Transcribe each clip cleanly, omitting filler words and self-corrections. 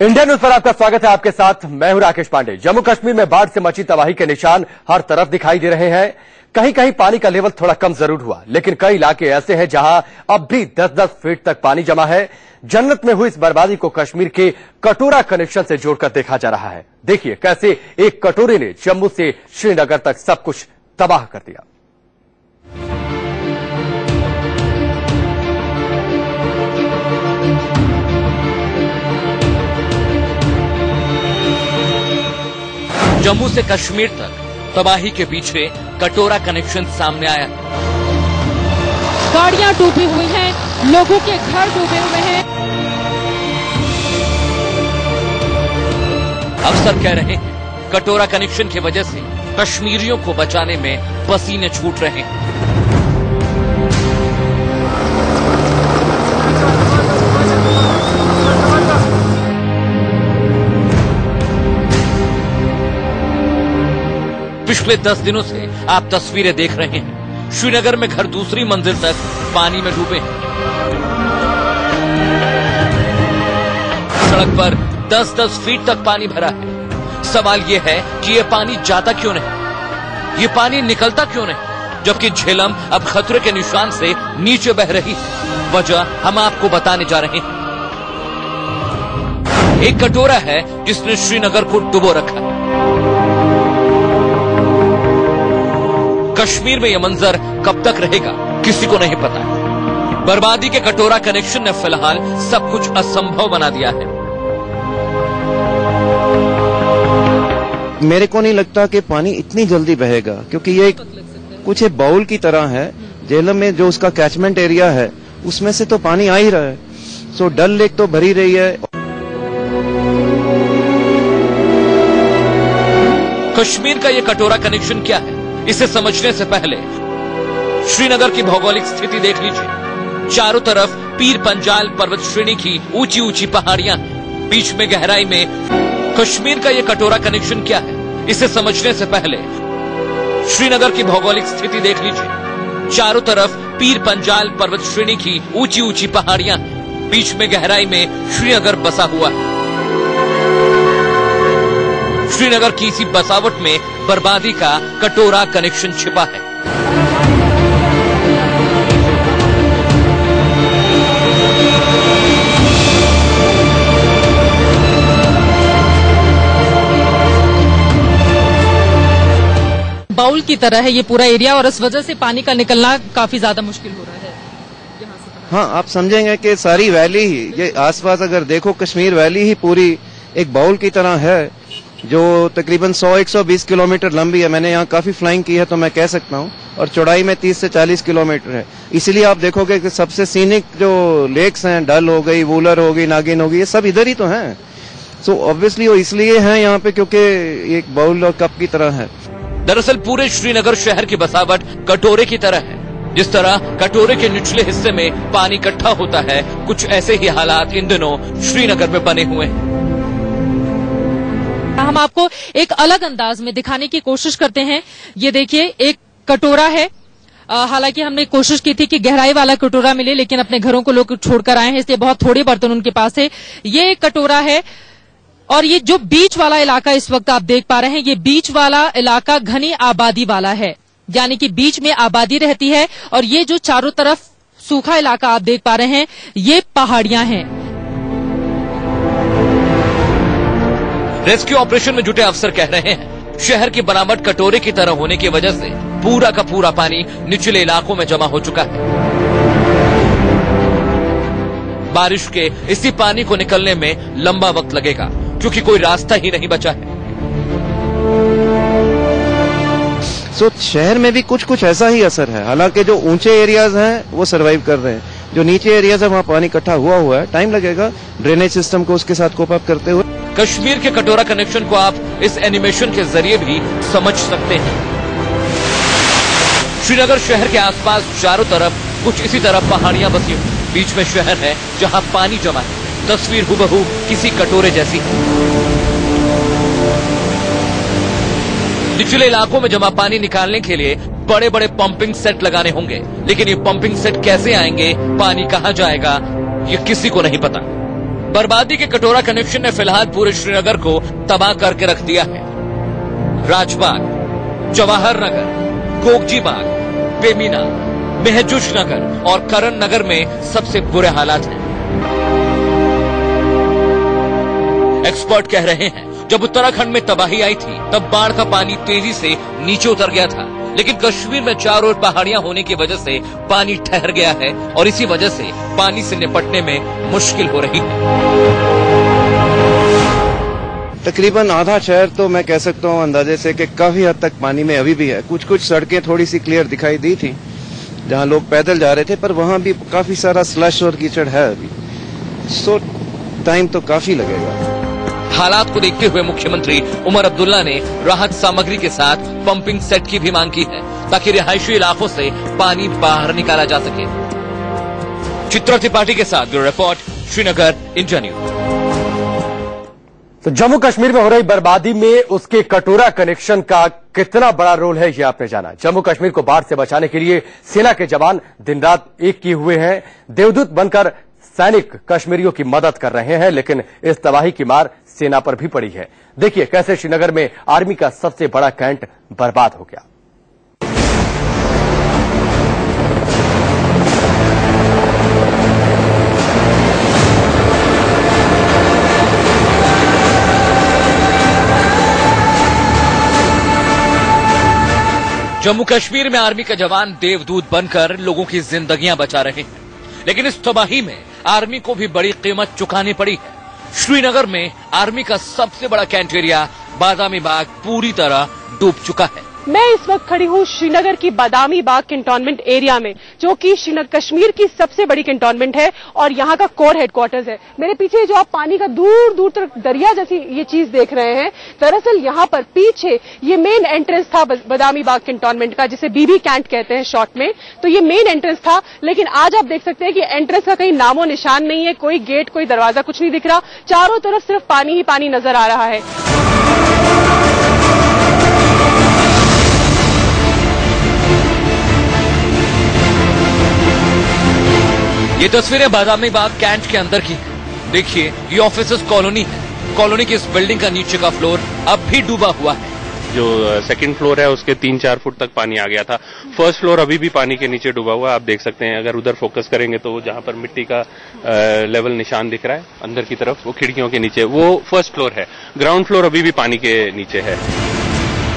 India news पर आपका स्वागत है। आपके साथ मैं हूं राकेश पांडे। जम्मू कश्मीर में बाढ़ से मची तबाही के निशान हर तरफ दिखाई दे रहे हैं। कहीं कहीं पानी का लेवल थोड़ा कम जरूर हुआ, लेकिन कई इलाके ऐसे हैं जहां अब भी 10-10 फीट तक पानी जमा है। जन्नत में हुई इस बर्बादी को कश्मीर के कटोरा कनेक्शन से जोड़कर देखा जा रहा है। देखिए कैसे एक कटोरे ने जम्मू से श्रीनगर तक सब कुछ तबाह कर दिया। जम्मू से कश्मीर तक तबाही के पीछे कटोरा कनेक्शन सामने आया। गाड़ियां डूबी हुई हैं, लोगों के घर डूबे हुए हैं। अफसर कह रहे हैं कटोरा कनेक्शन की वजह से कश्मीरियों को बचाने में पसीने छूट रहे हैं। पिछले 10 दिनों से आप तस्वीरें देख रहे हैं। श्रीनगर में घर दूसरी मंजिल तक पानी में डूबे हैं। सड़क पर 10-10 फीट तक पानी भरा है। सवाल यह है कि यह पानी जाता क्यों नहीं, ये पानी निकलता क्यों नहीं, जबकि झेलम अब खतरे के निशान से नीचे बह रही है। वजह हम आपको बताने जा रहे हैं। एक कटोरा है जिसने श्रीनगर को डुबो रखा है। कश्मीर में यह मंजर कब तक रहेगा किसी को नहीं पता। बर्बादी के कटोरा कनेक्शन ने फिलहाल सब कुछ असंभव बना दिया है। मेरे को नहीं लगता कि पानी इतनी जल्दी बहेगा, क्योंकि ये कुछ एक बाउल की तरह है। झेलम में जो उसका कैचमेंट एरिया है उसमें से तो पानी आ ही रहा है। सो डल लेक तो भरी रही है। कश्मीर का यह कटोरा कनेक्शन क्या है, इसे समझने से पहले श्रीनगर की भौगोलिक स्थिति देख लीजिए। चारों तरफ पीर पंजाल पर्वत श्रेणी की ऊंची ऊंची पहाड़ियां हैं। बीच में गहराई में कश्मीर का यह कटोरा कनेक्शन क्या है, इसे समझने से पहले श्रीनगर की भौगोलिक स्थिति देख लीजिए। चारों तरफ पीर पंजाल पर्वत श्रेणी की ऊंची ऊंची पहाड़ियां हैं। बीच में गहराई में श्रीनगर बसा हुआ है। श्रीनगर की इसी बसावट में बर्बादी का कटोरा कनेक्शन छिपा है। बाउल की तरह है ये पूरा एरिया, और इस वजह से पानी का निकलना काफी ज्यादा मुश्किल हो रहा है यहाँ से। हाँ, आप समझेंगे कि सारी वैली ही, ये आसपास अगर देखो कश्मीर वैली ही पूरी एक बाउल की तरह है, जो तकरीबन 100-120 किलोमीटर लंबी है। मैंने यहाँ काफी फ्लाइंग की है तो मैं कह सकता हूँ, और चौड़ाई में 30 से 40 किलोमीटर है। इसीलिए आप देखोगे कि सबसे सीनिक जो लेक्स हैं, डल हो गई, वूलर हो गई, नागिन हो गई, ये सब इधर ही तो हैं। सो ऑब्वियसली वो इसलिए हैं यहाँ पे क्योंकि एक बाउल और कप की तरह है। दरअसल पूरे श्रीनगर शहर की बसावट कटोरे की तरह है। जिस तरह कटोरे के निचले हिस्से में पानी इकट्ठा होता है, कुछ ऐसे ही हालात इन दिनों श्रीनगर में बने हुए हैं। हम आपको एक अलग अंदाज में दिखाने की कोशिश करते हैं। ये देखिए एक कटोरा है। हालांकि हमने कोशिश की थी कि गहराई वाला कटोरा मिले, लेकिन अपने घरों को लोग छोड़कर आए हैं, इसलिए बहुत थोड़े बर्तन उनके पास है। ये एक कटोरा है, और ये जो बीच वाला इलाका इस वक्त आप देख पा रहे हैं, ये बीच वाला इलाका घनी आबादी वाला है, यानी कि बीच में आबादी रहती है। और ये जो चारों तरफ सूखा इलाका आप देख पा रहे हैं, ये पहाड़ियां हैं। रेस्क्यू ऑपरेशन में जुटे अफसर कह रहे हैं शहर की बनावट कटोरे की तरह होने की वजह से पूरा का पूरा पानी निचले इलाकों में जमा हो चुका है। बारिश के इसी पानी को निकलने में लंबा वक्त लगेगा, क्योंकि कोई रास्ता ही नहीं बचा है। सो शहर में भी कुछ ऐसा ही असर है। हालांकि जो ऊंचे एरियाज हैं वो सरवाइव कर रहे हैं, जो नीचे एरियाज है वहां पानी इकट्ठा हुआ है। टाइम लगेगा ड्रेनेज सिस्टम को उसके साथ कोप अप करते हुए। कश्मीर के कटोरा कनेक्शन को आप इस एनिमेशन के जरिए भी समझ सकते हैं। श्रीनगर शहर के आसपास चारों तरफ कुछ इसी तरह पहाड़ियां बसी हुई, बीच में शहर है जहां पानी जमा है। तस्वीर हुबहू किसी कटोरे जैसी है। निचले इलाकों में जमा पानी निकालने के लिए बड़े बड़े पंपिंग सेट लगाने होंगे, लेकिन ये पंपिंग सेट कैसे आएंगे, पानी कहां जाएगा, ये किसी को नहीं पता। बर्बादी के कटोरा कनेक्शन ने फिलहाल पूरे श्रीनगर को तबाह करके रख दिया है। राजबाग, जवाहर नगर, गोगजी बाग, बेमीना, महजूज नगर और करण नगर में सबसे बुरे हालात हैं। एक्सपर्ट कह रहे हैं जब उत्तराखंड में तबाही आई थी तब बाढ़ का पानी तेजी से नीचे उतर गया था, लेकिन कश्मीर में चारों ओर पहाड़ियां होने की वजह से पानी ठहर गया है और इसी वजह से पानी से निपटने में मुश्किल हो रही है। तकरीबन आधा शहर तो मैं कह सकता हूँ अंदाजे से कि काफी हद तक पानी में अभी भी है। कुछ कुछ सड़कें थोड़ी सी क्लियर दिखाई दी थी जहाँ लोग पैदल जा रहे थे, पर वहां भी काफी सारा स्लश और कीचड़ है अभी, सो टाइम तो काफी लगेगा। हालात को देखते हुए मुख्यमंत्री उमर अब्दुल्ला ने राहत सामग्री के साथ पंपिंग सेट की भी मांग की है ताकि रिहायशी इलाकों से पानी बाहर निकाला जा सके। चित्रा त्रिपाठी के साथ bureau report, Srinagar, India news. तो जम्मू कश्मीर में हो रही बर्बादी में उसके कटोरा कनेक्शन का कितना बड़ा रोल है, ये आपने जाना। जम्मू कश्मीर को बाढ़ से बचाने के लिए सेना के जवान दिन रात एक किए हुए हैं। देवदूत बनकर सैनिक कश्मीरियों की मदद कर रहे हैं, लेकिन इस तबाही की मार सेना पर भी पड़ी है। देखिए कैसे श्रीनगर में आर्मी का सबसे बड़ा कैंट बर्बाद हो गया। जम्मू कश्मीर में आर्मी के जवान देवदूत बनकर लोगों की जिंदगियां बचा रहे हैं, लेकिन इस तबाही में आर्मी को भी बड़ी कीमत चुकानी पड़ी है। श्रीनगर में आर्मी का सबसे बड़ा कैंट एरिया बादामी बाग पूरी तरह डूब चुका है। मैं इस वक्त खड़ी हूँ श्रीनगर की बादामी बाग कैंटोनमेंट एरिया में, जो कि कश्मीर की सबसे बड़ी कैंटोनमेंट है और यहाँ का कोर हेडक्वार्टर्स है। मेरे पीछे जो आप पानी का दूर दूर तक दरिया जैसी ये चीज देख रहे हैं, दरअसल यहाँ पर पीछे ये मेन एंट्रेंस था बादामी बाग कैंटोनमेंट का, जिसे बीबी कैंट कहते हैं शॉर्ट में। तो ये मेन एंट्रेंस था, लेकिन आज आप देख सकते हैं कि एंट्रेंस का कहीं नामो निशान नहीं है, कोई गेट, कोई दरवाजा, कुछ नहीं दिख रहा। चारों तरफ सिर्फ पानी ही पानी नजर आ रहा है। ये तस्वीरें बादामी बाग कैंट के अंदर की है। देखिए ये ऑफिसर्स कॉलोनी है। कॉलोनी की इस बिल्डिंग का नीचे का फ्लोर अब भी डूबा हुआ है। जो सेकंड फ्लोर है उसके 3-4 फुट तक पानी आ गया था। फर्स्ट फ्लोर अभी भी पानी के नीचे डूबा हुआ है। आप देख सकते हैं, अगर उधर फोकस करेंगे तो जहां पर मिट्टी का लेवल निशान दिख रहा है अंदर की तरफ, वो खिड़कियों के नीचे, वो फर्स्ट फ्लोर है। ग्राउंड फ्लोर अभी भी पानी के नीचे है।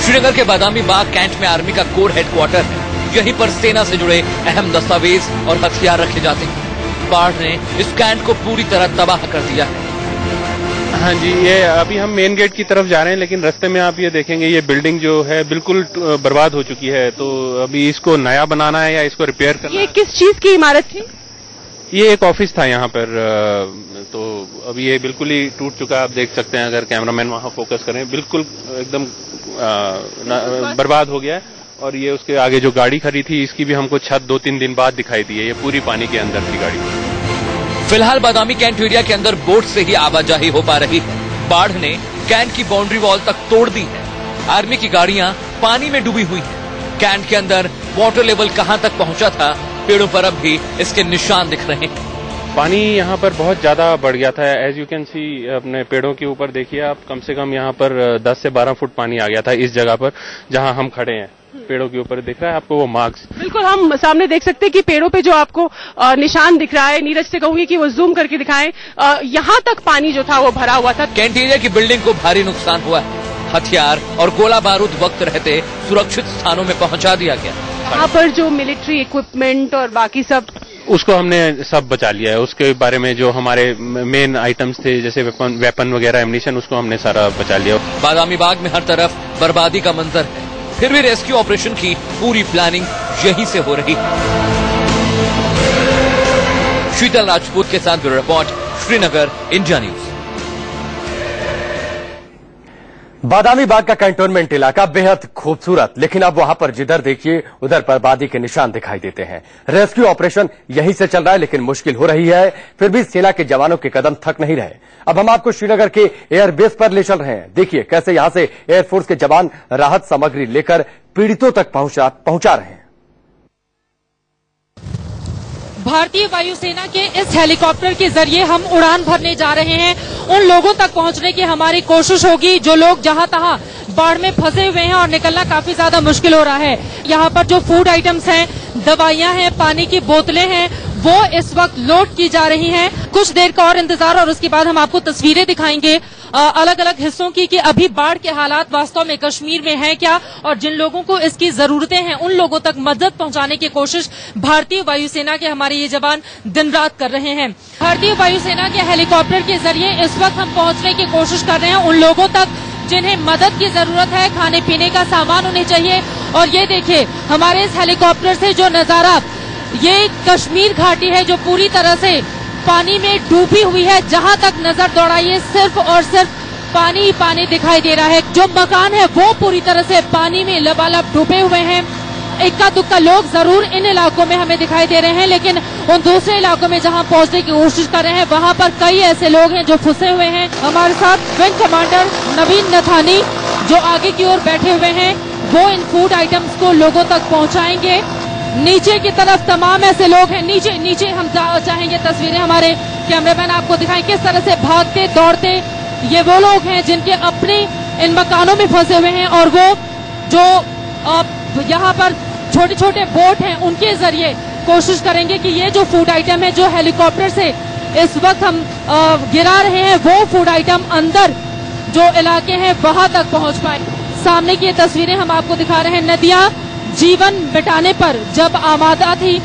श्रीनगर के बादामी बाग कैंट में आर्मी का कोर हेडक्वार्टर है। यहीं पर सेना से जुड़े अहम दस्तावेज और हथियार रखे जाते हैं। बाढ़ ने इस कैंट को पूरी तरह तबाह कर दिया है। हाँ जी, ये अभी हम मेन गेट की तरफ जा रहे हैं, लेकिन रास्ते में आप ये देखेंगे ये बिल्डिंग जो है बिल्कुल बर्बाद हो चुकी है। तो अभी इसको नया बनाना है या इसको रिपेयर करना है। ये किस चीज की इमारत थी? ये एक ऑफिस था यहाँ पर। तो अभी ये बिल्कुल ही टूट चुका है। आप देख सकते हैं, अगर कैमरामैन वहां फोकस करें, बिल्कुल एकदम बर्बाद हो गया है। और ये उसके आगे जो गाड़ी खड़ी थी, इसकी भी हमको छत 2-3 दिन बाद दिखाई दी है। ये पूरी पानी के अंदर थी गाड़ी। फिलहाल बादामी कैंट एरिया के अंदर बोट से ही आवाजाही हो पा रही है। बाढ़ ने कैंट की बाउंड्री वॉल तक तोड़ दी है। आर्मी की गाड़ियां पानी में डूबी हुई हैं। कैंट के अंदर वाटर लेवल कहां तक पहुंचा था, पेड़ों पर अब भी इसके निशान दिख रहे हैं। पानी यहाँ पर बहुत ज्यादा बढ़ गया था। एज यू कैन सी, अपने पेड़ों के ऊपर देखिए आप, कम से कम यहाँ पर 10 से 12 फुट पानी आ गया था इस जगह पर जहाँ हम खड़े हैं। पेड़ों के ऊपर दिख रहा है आपको वो मार्क्स। बिल्कुल, हम सामने देख सकते हैं कि पेड़ों पे जो आपको निशान दिख रहा है, नीरज से कहूंगी कि वो जूम करके दिखाएं। यहाँ तक पानी जो था वो भरा हुआ था। कैंट एरिया की बिल्डिंग को भारी नुकसान हुआ है। हथियार और गोला बारूद वक्त रहते सुरक्षित स्थानों में पहुंचा दिया गया। यहाँ पर जो मिलिट्री इक्विपमेंट और बाकी सब, उसको हमने सब बचा लिया है। उसके बारे में जो हमारे मेन आइटम्स थे, जैसे वेपन वगैरह, एम्यूनिशन, उसको हमने सारा बचा लिया। बादामी बाग में हर तरफ बर्बादी का मंजर है, फिर भी रेस्क्यू ऑपरेशन की पूरी प्लानिंग यहीं से हो रही है। शीतल राजपूत के साथ bureau report, Srinagar, India news. Badami Bagh का कैंटोनमेंट इलाका बेहद खूबसूरत, लेकिन अब वहां पर जिधर देखिए उधर बर्बादी के निशान दिखाई देते हैं। रेस्क्यू ऑपरेशन यहीं से चल रहा है, लेकिन मुश्किल हो रही है। फिर भी सेना के जवानों के कदम थक नहीं रहे। अब हम आपको श्रीनगर के एयरबेस पर ले चल रहे हैं। देखिए कैसे यहां से एयरफोर्स के जवान राहत सामग्री लेकर पीड़ितों तक पहुंचा रहे हैं। भारतीय वायुसेना के इस हेलीकॉप्टर के जरिए हम उड़ान भरने जा रहे हैं। उन लोगों तक पहुंचने की हमारी कोशिश होगी जो लोग जहां तहां बाढ़ में फंसे हुए हैं और निकलना काफी ज्यादा मुश्किल हो रहा है। यहाँ पर जो फूड आइटम्स हैं, दवाइयां हैं, पानी की बोतलें हैं, वो इस वक्त लोड की जा रही हैं। कुछ देर का और इंतजार और उसके बाद हम आपको तस्वीरें दिखाएंगे अलग अलग हिस्सों की कि अभी बाढ़ के हालात वास्तव में कश्मीर में हैं क्या, और जिन लोगों को इसकी जरूरतें हैं उन लोगों तक मदद पहुंचाने की कोशिश भारतीय वायुसेना के हमारे ये जवान दिन रात कर रहे हैं। भारतीय वायुसेना के हेलीकॉप्टर के जरिए इस वक्त हम पहुंचने की कोशिश कर रहे हैं उन लोगों तक जिन्हें मदद की जरूरत है, खाने पीने का सामान उन्हें चाहिए। और ये देखिए हमारे इस हेलीकॉप्टर से जो नजारा, ये कश्मीर घाटी है जो पूरी तरह से पानी में डूबी हुई है। जहां तक नजर दौड़ाइए सिर्फ और सिर्फ पानी ही पानी दिखाई दे रहा है। जो मकान है वो पूरी तरह से पानी में लबालब डूबे हुए हैं। इक्का दुक्का लोग जरूर इन इलाकों में हमें दिखाई दे रहे हैं, लेकिन उन दूसरे इलाकों में जहां पहुंचने की कोशिश कर रहे हैं वहां पर कई ऐसे लोग हैं जो फंसे हुए हैं। हमारे साथ विंग कमांडर नवीन नथानी जो आगे की ओर बैठे हुए हैं, वो इन फूड आइटम्स को लोगों तक पहुंचाएंगे। नीचे की तरफ तमाम ऐसे लोग हैं, नीचे हम चाहेंगे तस्वीरें हमारे कैमरामैन आपको दिखाएं किस तरह से भागते दौड़ते ये वो लोग हैं जिनके अपने इन मकानों में फंसे हुए हैं, और वो जो यहाँ पर छोटे छोटे बोट हैं उनके जरिए कोशिश करेंगे कि ये जो फूड आइटम है जो हेलीकॉप्टर से इस वक्त हम गिरा रहे हैं वो फूड आइटम अंदर जो इलाके हैं वहां तक पहुंच पाए। सामने की ये तस्वीरें हम आपको दिखा रहे हैं। नदियां जीवन मिटाने पर जब आमादा थी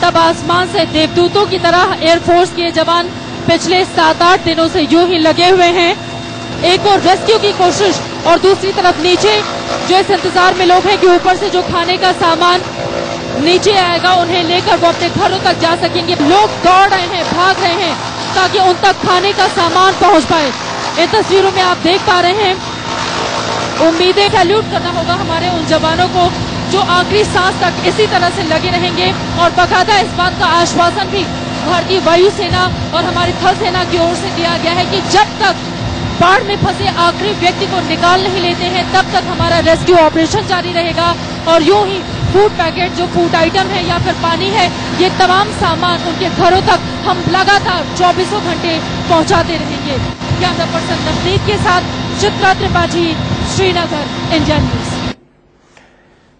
तब आसमान से देवदूतों की तरह एयरफोर्स के जवान पिछले 7-8 दिनों से यूं ही लगे हुए हैं। एक और रेस्क्यू की कोशिश और दूसरी तरफ नीचे जो इस इंतजार में लोग हैं कि ऊपर से जो खाने का सामान नीचे आएगा उन्हें लेकर वो अपने घरों तक जा सकेंगे। लोग दौड़ रहे हैं, भाग रहे हैं ताकि उन तक खाने का सामान पहुंच पाए। इन तस्वीरों में आप देख पा रहे हैं। उम्मीदें सैल्यूट करना होगा हमारे उन जवानों को जो आखिरी सांस तक इसी तरह से लगे रहेंगे, और बाकायदा इस बात का आश्वासन भी भारतीय वायुसेना और हमारी थल सेना की ओर से दिया गया है कि जब तक बाढ़ में फंसे आखिरी व्यक्ति को निकाल नहीं लेते हैं तब तक हमारा रेस्क्यू ऑपरेशन जारी रहेगा। और यूं ही फूड पैकेट, जो फूड आइटम है या फिर पानी है, ये तमाम सामान उनके घरों तक हम लगातार 24 घंटे पहुंचाते रहेंगे। कैमरा पर्सन नवनीत के साथ चित्रा त्रिपाठी, श्रीनगर, इंडिया न्यूज।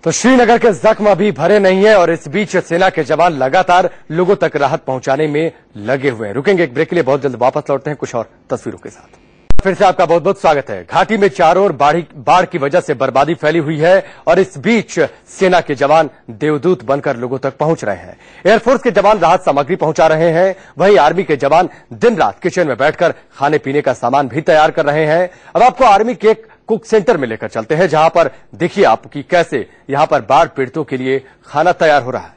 तो श्रीनगर के जख्म अभी भरे नहीं है और इस बीच सेना के जवान लगातार लोगों तक राहत पहुंचाने में लगे हुए हैं। रुकेंगे एक ब्रेक के लिए, बहुत जल्द वापस लौटते हैं कुछ और तस्वीरों के साथ। फिर से आपका बहुत बहुत स्वागत है। घाटी में चारों ओर बाढ़ की वजह से बर्बादी फैली हुई है और इस बीच सेना के जवान देवदूत बनकर लोगों तक पहुंच रहे हैं। एयरफोर्स के जवान राहत सामग्री पहुंचा रहे हैं, वहीं आर्मी के जवान दिन रात किचन में बैठकर खाने पीने का सामान भी तैयार कर रहे हैं। अब आपको आर्मी के कुक सेंटर में लेकर चलते हैं जहां पर देखिए आप कि कैसे यहां पर बाढ़ पीड़ितों के लिए खाना तैयार हो रहा है।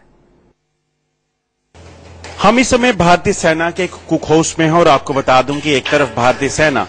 हम इस समय भारतीय सेना के कुक हाउस में हैं और आपको बता दूं कि एक तरफ भारतीय सेना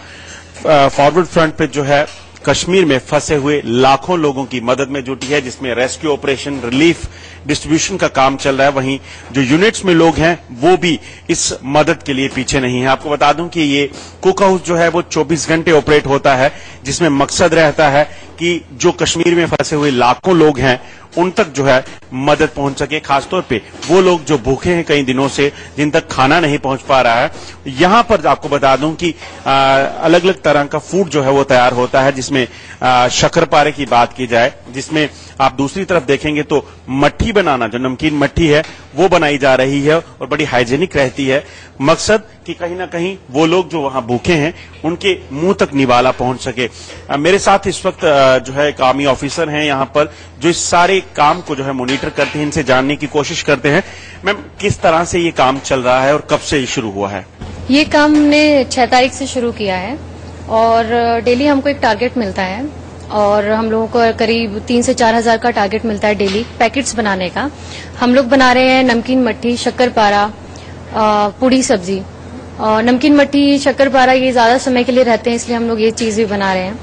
फॉरवर्ड फ्रंट पे जो है कश्मीर में फंसे हुए लाखों लोगों की मदद में जुटी है, जिसमें रेस्क्यू ऑपरेशन, रिलीफ डिस्ट्रीब्यूशन का काम चल रहा है। वहीं जो यूनिट्स में लोग हैं वो भी इस मदद के लिए पीछे नहीं है। आपको बता दूं कि ये कुक हाउस जो है वो 24 घंटे ऑपरेट होता है, जिसमें मकसद रहता है कि जो कश्मीर में फंसे हुए लाखों लोग हैं उन तक जो है मदद पहुंच सके, खासतौर पे वो लोग जो भूखे हैं कई दिनों से, जिन तक खाना नहीं पहुंच पा रहा है। यहां पर आपको बता दूं कि अलग अलग तरह का फूड जो है वो तैयार होता है, जिसमें शक्करपारे की बात की जाए, जिसमें आप दूसरी तरफ देखेंगे तो मट्ठी बनाना, जो नमकीन मट्ठी है वो बनाई जा रही है और बड़ी हाइजेनिक रहती है। मकसद कि कहीं ना कहीं वो लोग जो वहां भूखे हैं उनके मुंह तक निवाला पहुंच सके। मेरे साथ इस वक्त जो है एक आर्मी ऑफिसर हैं यहाँ पर जो इस सारे काम को जो है मॉनिटर करते हैं, इनसे जानने की कोशिश करते हैं। मैम, किस तरह से ये काम चल रहा है और कब से शुरू हुआ है? ये काम हमने 6 तारीख से शुरू किया है और डेली हमको एक टारगेट मिलता है और हम लोगों को करीब 3 से 4 हजार का टारगेट मिलता है डेली पैकेट्स बनाने का। हम लोग बना रहे हैं नमकीन मट्ठी, शक्करपारा, पूड़ी सब्जी। नमकीन मट्ठी, शक्करपारा ये ज्यादा समय के लिए रहते हैं, इसलिए हम लोग ये चीज भी बना रहे हैं।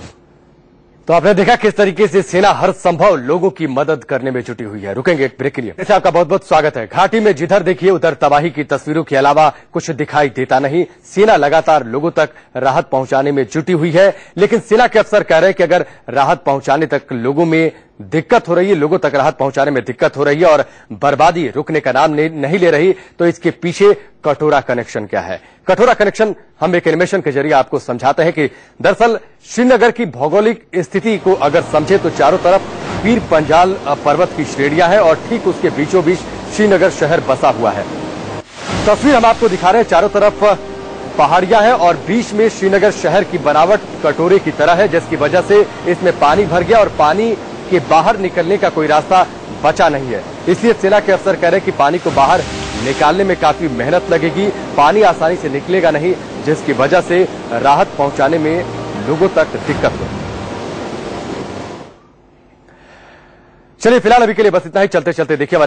तो आपने देखा किस तरीके से सेना हर संभव लोगों की मदद करने में जुटी हुई है। रुकेंगे एक ब्रेक के लिए। वैसे आपका बहुत बहुत स्वागत है। घाटी में जिधर देखिए उधर तबाही की तस्वीरों के अलावा कुछ दिखाई देता नहीं। सेना लगातार लोगों तक राहत पहुंचाने में जुटी हुई है, लेकिन सेना के अफसर कह रहे हैं कि अगर राहत पहुंचाने तक लोगों में दिक्कत हो रही है, लोगों तक राहत पहुंचाने में दिक्कत हो रही है और बर्बादी रुकने का नाम नहीं ले रही, तो इसके पीछे कटोरा कनेक्शन क्या है? कटोरा कनेक्शन हम एक एनिमेशन के जरिए आपको समझाते हैं कि दरअसल श्रीनगर की भौगोलिक स्थिति को अगर समझे तो चारों तरफ पीर पंजाल पर्वत की श्रेणियां हैं और ठीक उसके बीचों बीच श्रीनगर शहर बसा हुआ है। तस्वीर हम आपको दिखा रहे हैं, चारों तरफ पहाड़ियां हैं और बीच में श्रीनगर शहर की बनावट कटोरे की तरह है, जिसकी वजह से इसमें पानी भर गया और पानी के बाहर निकलने का कोई रास्ता बचा नहीं है। इसलिए सेना के अफसर कह रहे हैं कि पानी को बाहर निकालने में काफी मेहनत लगेगी, पानी आसानी से निकलेगा नहीं, जिसकी वजह से राहत पहुंचाने में लोगों तक दिक्कत हो। चलिए फिलहाल अभी के लिए बस इतना ही। चलते चलते देखिए